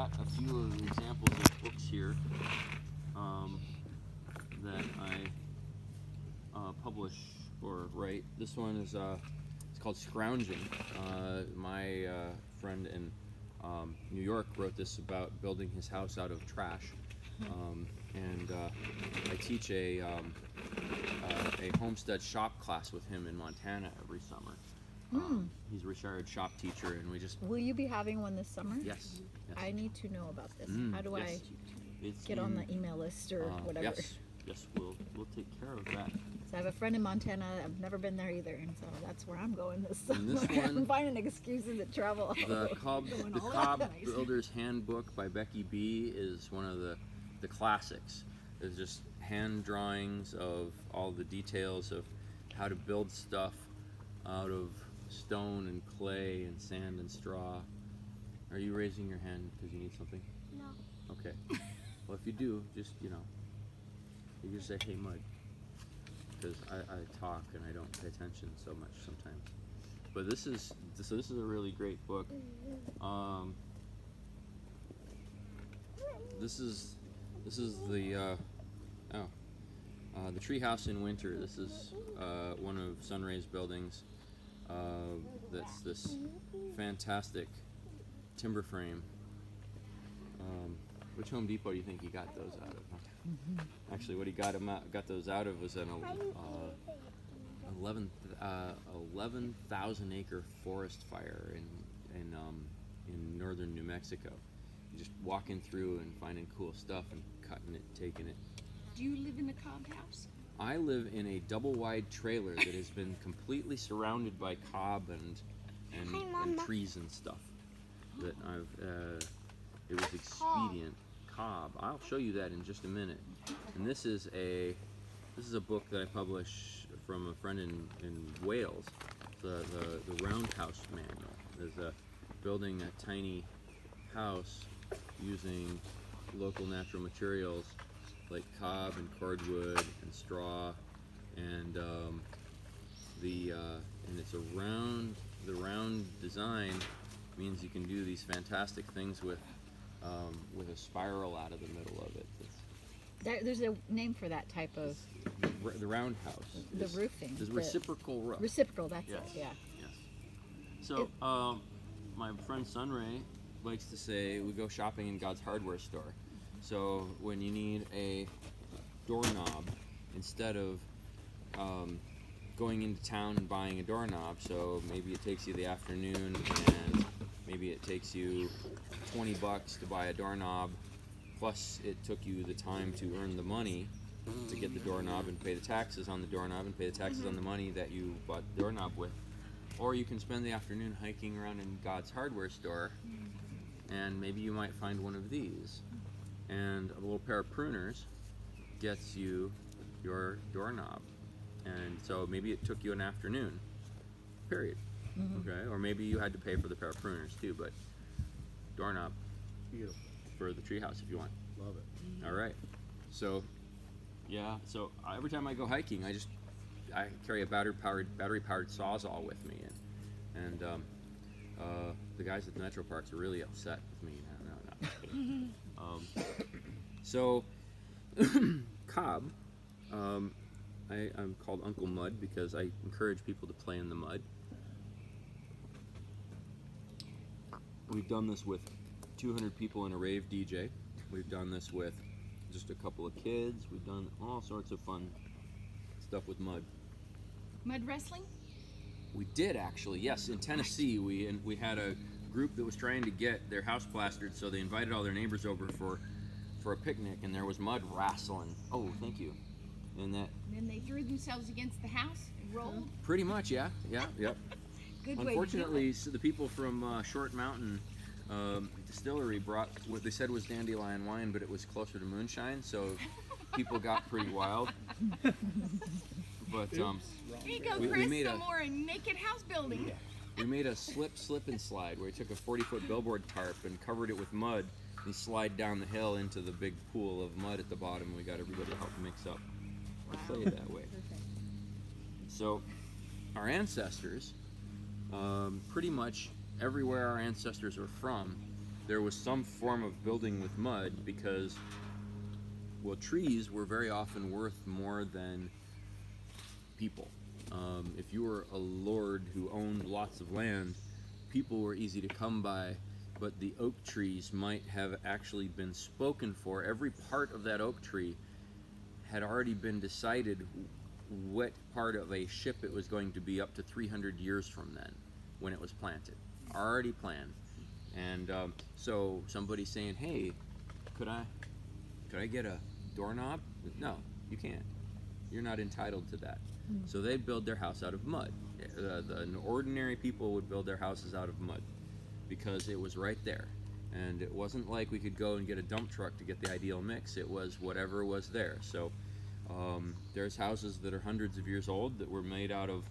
got a few of the examples of books here that I publish or write. This one is it's called Scrounging. My friend in New York wrote this about building his house out of trash, and I teach a homestead shop class with him in Montana every summer. He's a retired shop teacher, and we just... Will you be having one this summer? Yes. I need to know about this. How do yes. I get on the email list or whatever? Yes, we'll take care of that. So I have a friend in Montana. I've never been there either, and so that's where I'm going this summer. And this one, I'm finding excuses to travel. The Cobb Builder's Handbook by Becky B is one of the classics. It's just hand drawings of all the details of how to build stuff out of stone and clay and sand and straw. Are you raising your hand because you need something? No. Okay. Well, if you do, just, you just say, hey, Mud. Because I talk and I don't pay attention so much sometimes. But this is a really great book. This is the Treehouse in Winter. This is one of Sunray's buildings. That's this fantastic timber frame. Which Home Depot do you think he got those out of? Actually, what he got those out of was an 11,000 acre forest fire in northern New Mexico. Just walking through and finding cool stuff and cutting it, taking it. Do you live in the Cobb house? I live in a double-wide trailer that has been completely surrounded by cob and trees and stuff. That it was expedient. Cob. I'll show you that in just a minute. And this is a book that I publish from a friend in Wales. The Roundhouse Manual. There's building a tiny house using local natural materials like cob and cordwood and straw, and it's the round design means you can do these fantastic things with a spiral out of the middle of it. There's a name for that type of... The roundhouse. The roofing. The reciprocal roof. Reciprocal, that's it, yeah. Yes. So, my friend Sunray likes to say we go shopping in God's hardware store. So when you need a doorknob, instead of going into town and buying a doorknob, so maybe it takes you the afternoon and maybe it takes you $20 to buy a doorknob, plus it took you the time to earn the money to get the doorknob and pay the taxes on the doorknob and pay the taxes on the money that you bought the doorknob with. Or you can spend the afternoon hiking around in God's hardware store, and maybe you might find one of these. And a little pair of pruners gets you your doorknob. And so maybe it took you an afternoon, period. Okay, or maybe you had to pay for the pair of pruners too, but doorknob. Beautiful. For the treehouse if you want. Love it. All right. So, yeah. So every time I go hiking, I carry a battery-powered Sawzall with me, and the guys at the Metro Parks are really upset with me. No. So, Cobb. I'm called Uncle Mud because I encourage people to play in the mud. We've done this with 200 people in a rave DJ. We've done this with just a couple of kids. We've done all sorts of fun stuff with mud. Mud wrestling? We did actually, yes. In Tennessee, we had a group that was trying to get their house plastered, so they invited all their neighbors over for a picnic, and there was mud wrestling. Oh, thank you. And then they threw themselves against the house and rolled? Pretty much, yeah. Good way Unfortunately, to do it. the people from Short Mountain Distillery brought what they said was dandelion wine, but it was closer to moonshine, so people got pretty wild. But Here you go, Chris, some more naked house building. we made a slip and slide where we took a 40-foot billboard tarp and covered it with mud and slide down the hill into the big pool of mud at the bottom. We got everybody to help mix up the clay that way. So our ancestors, pretty much everywhere our ancestors are from, there was some form of building with mud because, well, trees were very often worth more than people. If you were a lord who owned lots of land, people were easy to come by, but the oak trees might have actually been spoken for. Every part of that oak tree had already been decided what part of a ship it was going to be up to 300 years from then when it was planted. Already planned. And so somebody saying, hey, could I get a doorknob? No, you can't. You're not entitled to that. So they'd build their house out of mud. The ordinary people would build their houses out of mud because it was right there. And it wasn't like we could go and get a dump truck to get the ideal mix. It was whatever was there. So there's houses that are hundreds of years old that were made out of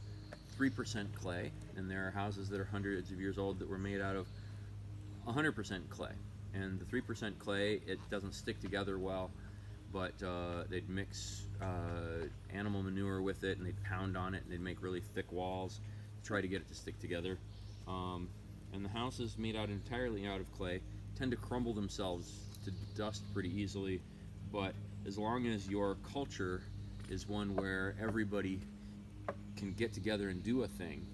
3% clay, and there are houses that are hundreds of years old that were made out of 100% clay. And the 3% clay, it doesn't stick together well, but they'd mix animal manure with it, and they'd pound on it, and they'd make really thick walls to try to get it to stick together. And the houses made out entirely out of clay tend to crumble themselves to dust pretty easily, but as long as your culture is one where everybody can get together and do a thing,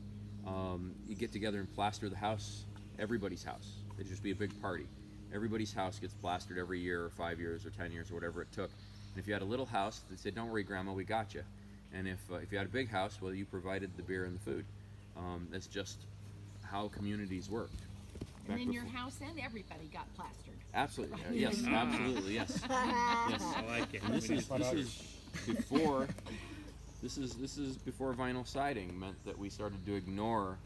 you get together and plaster the house, everybody's house. It'd just be a big party. Everybody's house gets plastered every year, or 5 years, or 10 years, or whatever it took. And if you had a little house, they'd say, don't worry, Grandma, we got you. And if you had a big house, well, you provided the beer and the food. That's just how communities worked. And then your house and everybody got plastered. Absolutely, yes, absolutely, yes. Yes. I like it. And this is before. This is before vinyl siding meant that we started to ignore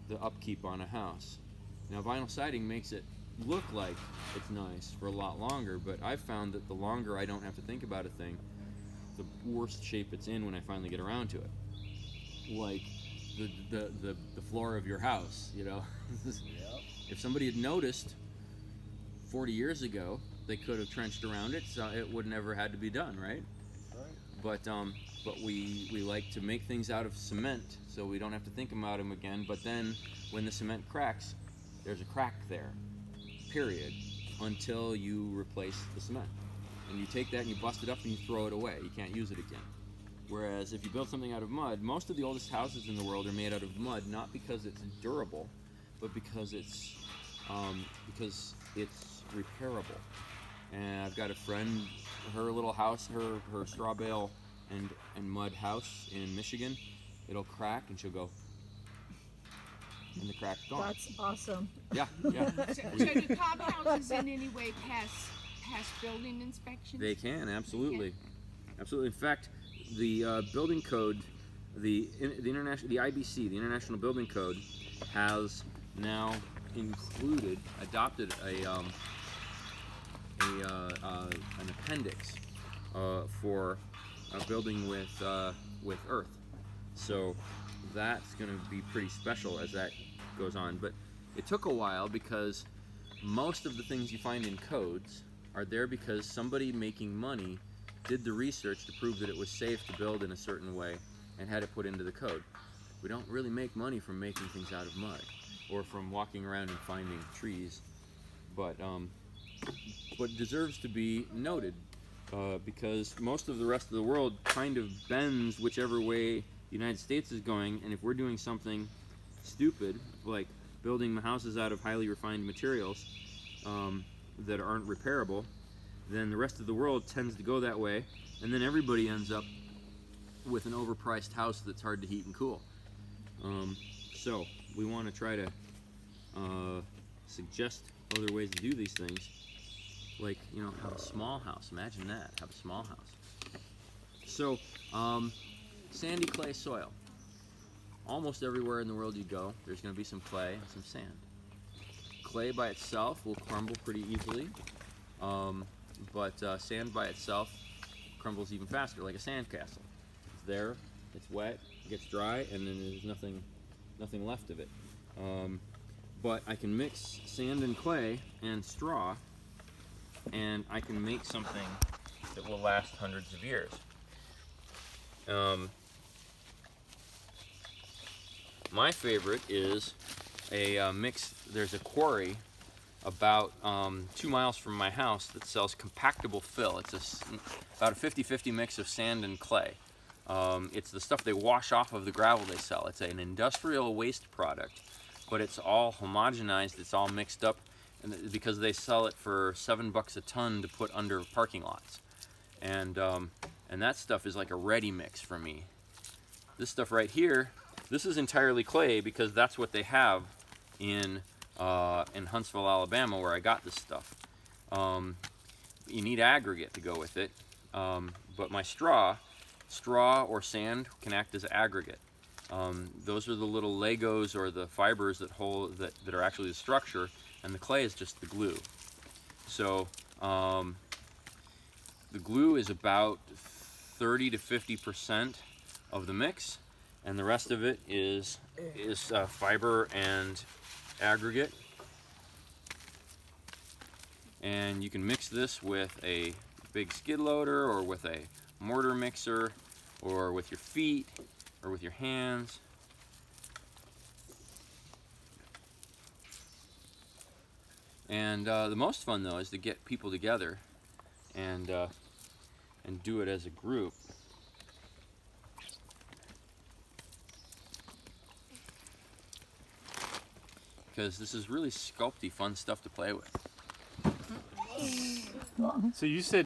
the upkeep on a house. Now, vinyl siding makes it look like it's nice for a lot longer, but I've found that the longer I don't have to think about a thing, the worse shape it's in when I finally get around to it. Like the floor of your house, you know. If somebody had noticed 40 years ago, they could have trenched around it, so it would never had to be done, right? But we like to make things out of cement, so we don't have to think about them again. But then when the cement cracks, there's a crack there, period, until you replace the cement. And you take that and you bust it up and you throw it away. You can't use it again. Whereas if you build something out of mud, most of the oldest houses in the world are made out of mud, not because it's durable, but because it's repairable. And I've got a friend, her little house, her straw bale and mud house in Michigan, it'll crack and she'll go, and the crack's gone. That's awesome. Yeah. So do cob houses in any way pass building inspections? They can, absolutely. Absolutely. In fact, the building code, the IBC, the International Building Code, has now adopted an appendix for building with earth. So that's going to be pretty special as that goes on. But it took a while because most of the things you find in codes are there because somebody making money did the research to prove that it was safe to build in a certain way and had it put into the code. We don't really make money from making things out of mud or from walking around and finding trees, but it deserves to be noted because most of the rest of the world kind of bends whichever way the United States is going, and if we're doing something stupid like building houses out of highly refined materials that aren't repairable, then the rest of the world tends to go that way, and then everybody ends up with an overpriced house that's hard to heat and cool. So we want to try to suggest other ways to do these things, like, you know, have a small house. Imagine that, have a small house. So sandy clay soil. Almost everywhere in the world you go, there's going to be some clay and some sand. Clay by itself will crumble pretty easily, but sand by itself crumbles even faster, like a sandcastle. It's there, it's wet, it gets dry, and then there's nothing left of it. But I can mix sand and clay and straw, and I can make something that will last hundreds of years. My favorite is a mix. There's a quarry about 2 miles from my house that sells compactable fill. It's about a 50-50 mix of sand and clay. It's the stuff they wash off of the gravel they sell. It's an industrial waste product, but it's all homogenized, it's all mixed up, and because they sell it for $7 a ton to put under parking lots. And that stuff is like a ready mix for me. This stuff right here, this is entirely clay because that's what they have in Huntsville, Alabama, where I got this stuff. You need aggregate to go with it, but my straw or sand can act as aggregate. Those are the little Legos or the fibers that are actually the structure, and the clay is just the glue. So the glue is about 30 to 50% of the mix, and the rest of it is fiber and aggregate. And you can mix this with a big skid loader or with a mortar mixer or with your feet or with your hands. And the most fun though is to get people together and do it as a group. Because this is really sculpty, fun stuff to play with. So you said